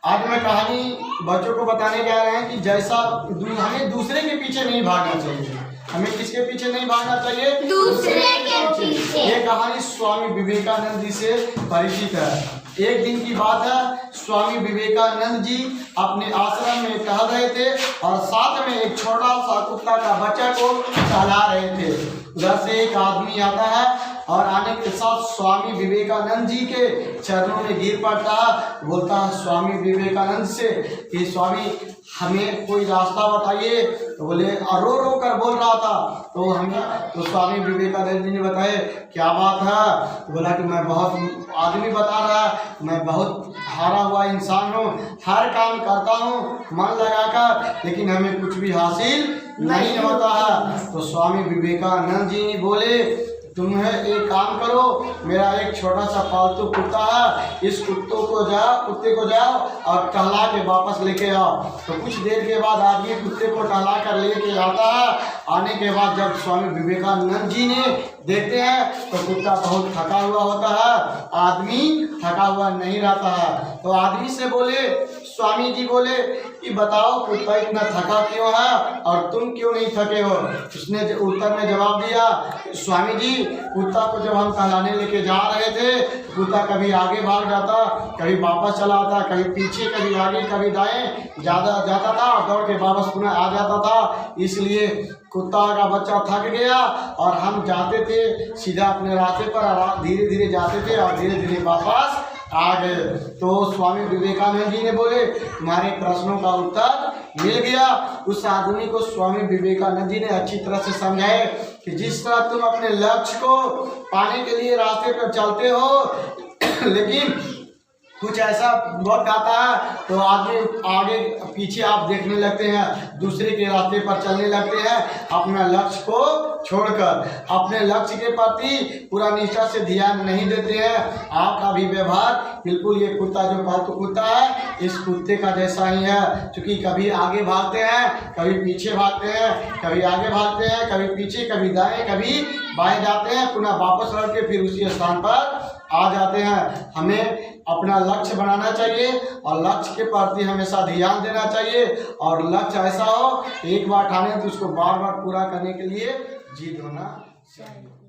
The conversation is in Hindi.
आज मैं कहानी बच्चों को बताने जा रहे हैं कि जैसा हमें दूसरे के पीछे नहीं भागना चाहिए। हमें किसके पीछे नहीं भागना चाहिए? दूसरे के पीछे। ये कहानी स्वामी विवेकानंद जी से परिचित है। एक दिन की बात है, स्वामी विवेकानंद जी अपने आश्रम में टहल रहे थे और साथ में एक छोटा सा कुत्ता का बच्चा को टहला रहे थे। उधर से एक आदमी आता है और आने के साथ स्वामी विवेकानंद जी के चरणों में गिर पड़ता है। बोलता है स्वामी विवेकानंद से कि स्वामी हमें कोई रास्ता बताइए। तो बोले रो रो कर बोल रहा था। तो स्वामी विवेकानंद जी ने बताया क्या बात है? तो बोला कि मैं बहुत आदमी बता रहा है, मैं बहुत हारा हुआ इंसान हूँ, हर काम करता हूँ मन लगाकर, लेकिन हमें कुछ भी हासिल नहीं होता है। तो स्वामी विवेकानंद जी बोले तुम्हें एक काम करो, मेरा एक छोटा सा पालतू कुत्ता है, इस कुत्ते को जाओ और टहला के वापस लेके आओ। तो कुछ देर के बाद आदमी कुत्ते को टहला कर लेके आता है। आने के बाद जब स्वामी विवेकानंद जी ने देखते हैं तो कुत्ता बहुत थका हुआ होता है, आदमी थका हुआ नहीं रहता है। तो आदमी से बोले, स्वामी जी बोले कि बताओ कुत्ता इतना थका क्यों है और तुम क्यों नहीं थके हो? उसने उत्तर में जवाब दिया, स्वामी जी कुत्ता को जब हम टहलाने लेके जा रहे थे, कुत्ता कभी आगे भाग जाता, कभी वापस चला आता, कभी पीछे, कभी आगे, कभी दाएं जाता था और दौड़ के वापस पुनः आ जाता था। इसलिए कुत्ता का बच्चा थक गया और हम जाते थे सीधा अपने रास्ते पर, धीरे धीरे जाते थे और धीरे धीरे वापस आ गए। तो स्वामी विवेकानंद जी ने बोले तुम्हारे प्रश्नों का उत्तर मिल गया। उस आदमी को स्वामी विवेकानंद जी ने अच्छी तरह से समझाए कि जिस तरह तुम अपने लक्ष्य को पाने के लिए रास्ते पर चलते हो, लेकिन कुछ ऐसा वक्त आता है तो आदमी आगे पीछे आप देखने लगते हैं, दूसरे के रास्ते पर चलने लगते हैं, अपना लक्ष्य को छोड़कर अपने लक्ष्य के प्रति पूरा निष्ठा से ध्यान नहीं देते हैं। आपका भी व्यवहार बिल्कुल ये कुत्ता जो पालतू कुत्ता है इस कुत्ते का जैसा ही है, क्योंकि कभी आगे भागते हैं, कभी पीछे भागते हैं, कभी आगे भागते हैं, कभी पीछे, कभी दाएं, कभी बाएं जाते हैं, पुनः वापस लौट के फिर उसी स्थान पर आ जाते हैं। हमें अपना लक्ष्य बनाना चाहिए और लक्ष्य के प्रति हमेशा ध्यान देना चाहिए और लक्ष्य ऐसा हो एक बार ठाने तो उसको बार बार पूरा करने के लिए जिद होना चाहिए।